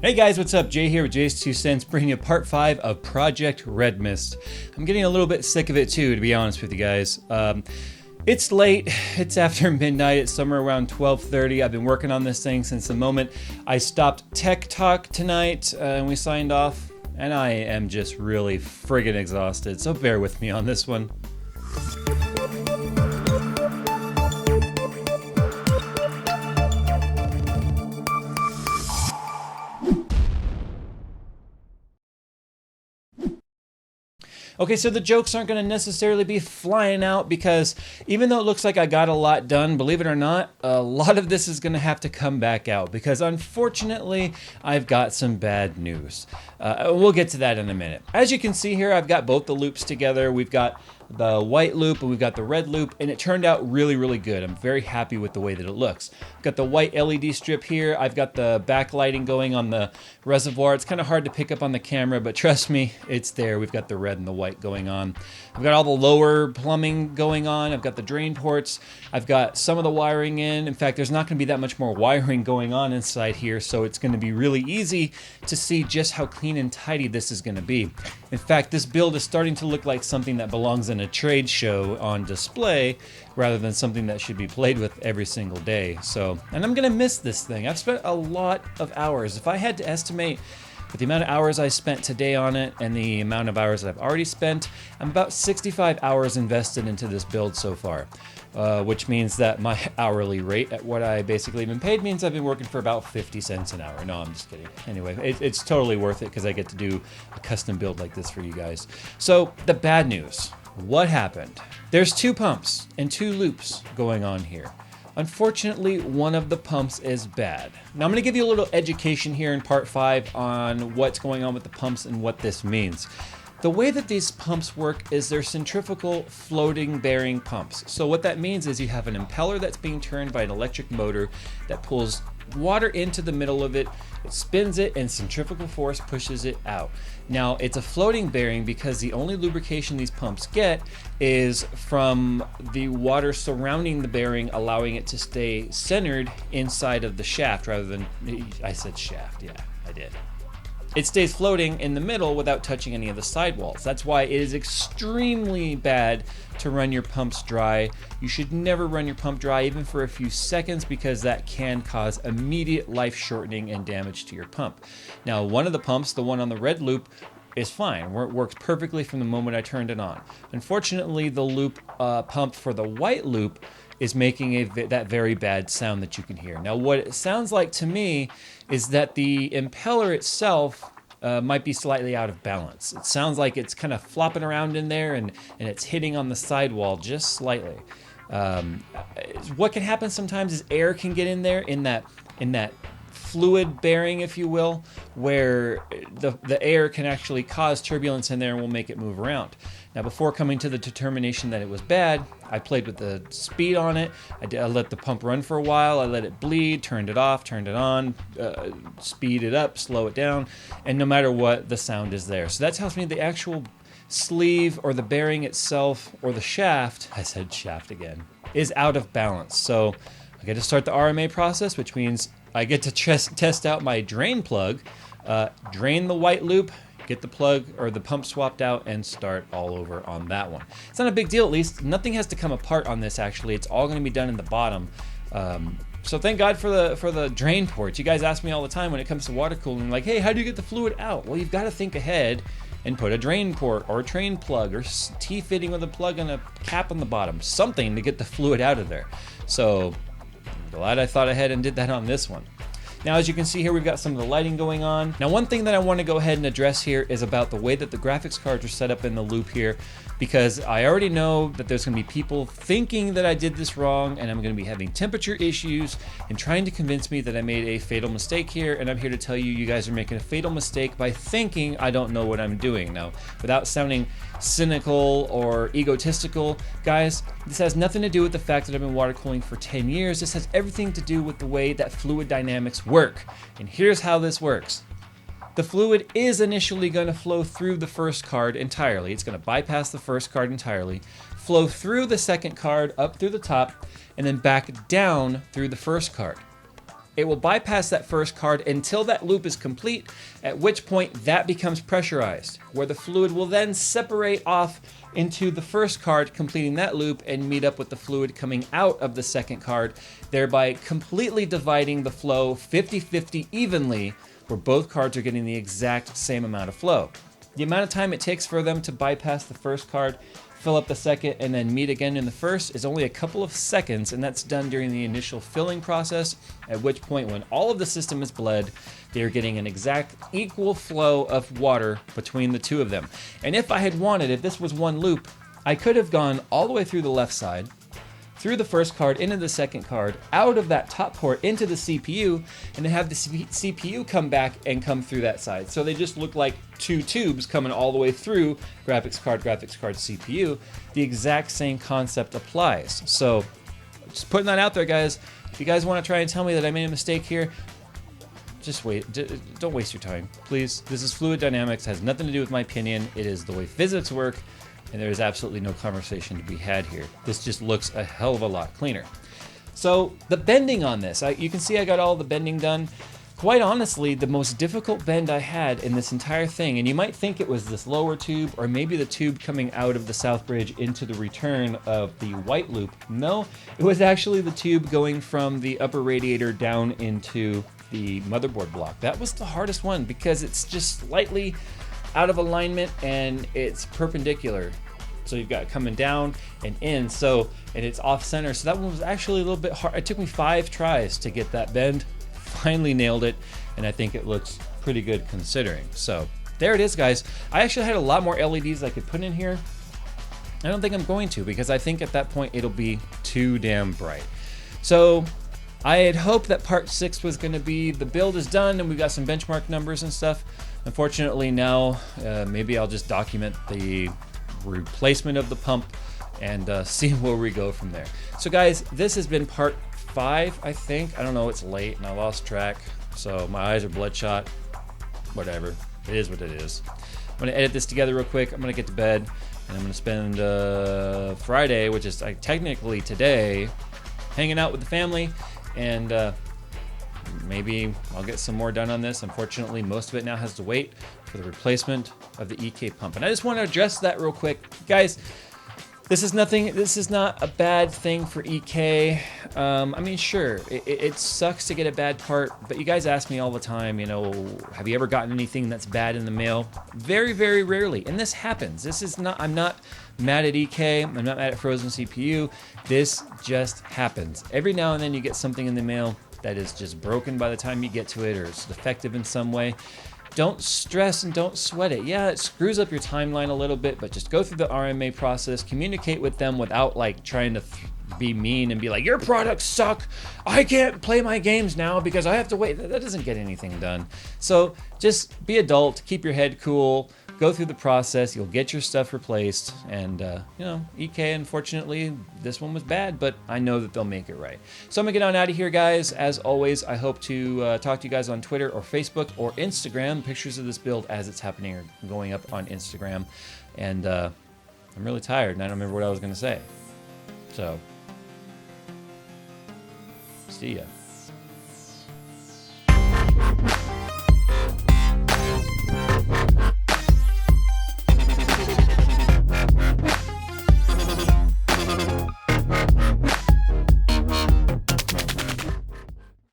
Hey guys, what's up? Jay here with JayzTwoCents, bringing you part 5 of Project Red Mist. I'm getting a little bit sick of it too, to be honest with you guys. It's late, it's after midnight, it's somewhere around 12:30. I've been working on this thing since the moment I stopped Tech Talk tonight and we signed off, and I am just really friggin' exhausted, so bear with me on this one. Okay, so the jokes aren't going to necessarily be flying out because even though it looks like I got a lot done, believe it or not, a lot of this is going to have to come back out because unfortunately, I've got some bad news. We'll get to that in a minute. As you can see here, I've got both the loops together. We've got the white loop and we've got the red loop, and it turned out really, really good. I'm very happy with the way that it looks. I've got the white LED strip here. I've got the backlighting going on the reservoir. It's kind of hard to pick up on the camera, but trust me, it's there. We've got the red and the white going on. I've got all the lower plumbing going on. I've got the drain ports. I've got some of the wiring in. In fact, there's not going to be that much more wiring going on inside here, so it's going to be really easy to see just how clean and tidy this is going to be. In fact, this build is starting to look like something that belongs in a trade show on display rather than something that should be played with every single day. So, and I'm going to miss this thing. I've spent a lot of hours. If I had to estimate with the amount of hours I spent today on it and the amount of hours that I've already spent, I'm about 65 hours invested into this build so far, which means that my hourly rate at what I basically been paid means I've been working for about 50 cents an hour. No, I'm just kidding. Anyway, it's totally worth it because I get to do a custom build like this for you guys. So the bad news, what happened? There's two pumps and two loops going on here. Unfortunately, one of the pumps is bad. Now I'm going to give you a little education here in part 5 on what's going on with the pumps and what this means. The way that these pumps work is they're centrifugal floating bearing pumps. So what that means is you have an impeller that's being turned by an electric motor that pulls water into the middle of it, it spins it, and centrifugal force pushes it out. Now it's a floating bearing because the only lubrication these pumps get is from the water surrounding the bearing, allowing it to stay centered inside of the shaft rather than, I said shaft, yeah, I did. It stays floating in the middle without touching any of the sidewalls. That's why it is extremely bad to run your pumps dry. You should never run your pump dry even for a few seconds because that can cause immediate life shortening and damage to your pump. Now, one of the pumps, the one on the red loop, is fine. It works perfectly from the moment I turned it on. Unfortunately, the loop pump for the white loop is making that very bad sound that you can hear. Now, what it sounds like to me is that the impeller itself might be slightly out of balance. It sounds like it's kind of flopping around in there and it's hitting on the sidewall just slightly. What can happen sometimes is air can get in there in that fluid bearing, if you will, where the air can actually cause turbulence in there and will make it move around. Now, before coming to the determination that it was bad, I played with the speed on it. I let the pump run for a while. I let it bleed, turned it off, turned it on, speed it up, slow it down, and no matter what, the sound is there. So that tells me the actual sleeve or the bearing itself or the shaft, I said shaft again, is out of balance. So I get to start the RMA process, which means I get to test out my drain plug, drain the white loop, get the plug or the pump swapped out, and start all over on that one. It's not a big deal, at least. Nothing has to come apart on this, actually. It's all going to be done in the bottom. So thank God for the drain ports. You guys ask me all the time when it comes to water cooling, like, hey, how do you get the fluid out? Well, you've got to think ahead and put a drain port or a drain plug or T-fitting with a plug and a cap on the bottom, something to get the fluid out of there. So I'm glad I thought ahead and did that on this one. Now, as you can see here, we've got some of the lighting going on. Now, one thing that I want to go ahead and address here is about the way that the graphics cards are set up in the loop here, because I already know that there's going to be people thinking that I did this wrong, and I'm going to be having temperature issues and trying to convince me that I made a fatal mistake here, and I'm here to tell you, you guys are making a fatal mistake by thinking I don't know what I'm doing. Now, without sounding cynical or egotistical, guys, this has nothing to do with the fact that I've been water cooling for 10 years. This has everything to do with the way that fluid dynamics work. And here's how this works. The fluid is initially going to flow through the first card entirely. It's going to bypass the first card entirely, flow through the second card up through the top, and then back down through the first card. it will bypass that first card until that loop is complete, at which point that becomes pressurized, where the fluid will then separate off into the first card, completing that loop, and meet up with the fluid coming out of the second card, thereby completely dividing the flow 50-50 evenly, where both cards are getting the exact same amount of flow. The amount of time it takes for them to bypass the first card, fill up the second, and then meet again in the first is only a couple of seconds, and that's done during the initial filling process, at which point when all of the system is bled, they're getting an exact equal flow of water between the two of them. And if I had wanted, if this was one loop, I could have gone all the way through the left side, through the first card, into the second card, out of that top port into the CPU, and then have the CPU come back and come through that side. So they just look like two tubes coming all the way through graphics card, CPU. The exact same concept applies. So just putting that out there, guys. If you guys want to try and tell me that I made a mistake here, just wait. Don't waste your time, please. This is fluid dynamics. It has nothing to do with my opinion. It is the way physics work, and there is absolutely no conversation to be had here. This just looks a hell of a lot cleaner. So the bending on this, you can see I got all the bending done. Quite honestly, the most difficult bend I had in this entire thing, and you might think it was this lower tube or maybe the tube coming out of the south bridge into the return of the white loop. No, it was actually the tube going from the upper radiator down into the motherboard block. That was the hardest one because it's just slightly out of alignment and it's perpendicular. So you've got it coming down and in, and it's off center. So that one was actually a little bit hard. It took me 5 tries to get that bend. Finally nailed it, and I think it looks pretty good considering. So there it is, guys. I actually had a lot more LEDs I could put in here. I don't think I'm going to, because I think at that point it'll be too damn bright. So I had hoped that part 6 was going to be the build is done and we've got some benchmark numbers and stuff. Unfortunately now, maybe I'll just document the replacement of the pump and see where we go from there. So guys, this has been part 5, I think. I don't know, it's late and I lost track, so my eyes are bloodshot. Whatever, it is what it is. I'm gonna edit this together real quick. I'm gonna get to bed and I'm gonna spend Friday, which is technically today, hanging out with the family, and maybe I'll get some more done on this. Unfortunately, most of it now has to wait for the replacement of the EK pump. And I just want to address that real quick. Guys, this is not a bad thing for EK. I mean, sure, it sucks to get a bad part, but you guys ask me all the time, you know, have you ever gotten anything that's bad in the mail? Very, very rarely, and this happens. This is not, I'm not mad at EK, I'm not mad at Frozen CPU. This just happens. Every now and then you get something in the mail that is just broken by the time you get to it, or it's defective in some way. Don't stress and don't sweat it. Yeah, it screws up your timeline a little bit, but just go through the RMA process, communicate with them without like trying to be mean and be like, your products suck, I can't play my games now because I have to wait. That doesn't get anything done. So just be adult, keep your head cool, go through the process, you'll get your stuff replaced, and you know, EK, unfortunately, this one was bad, but I know that they'll make it right. So I'm gonna get on out of here, guys. As always, I hope to talk to you guys on Twitter or Facebook or Instagram. Pictures of this build as it's happening are going up on Instagram, and I'm really tired, and I don't remember what I was gonna say. So, see ya.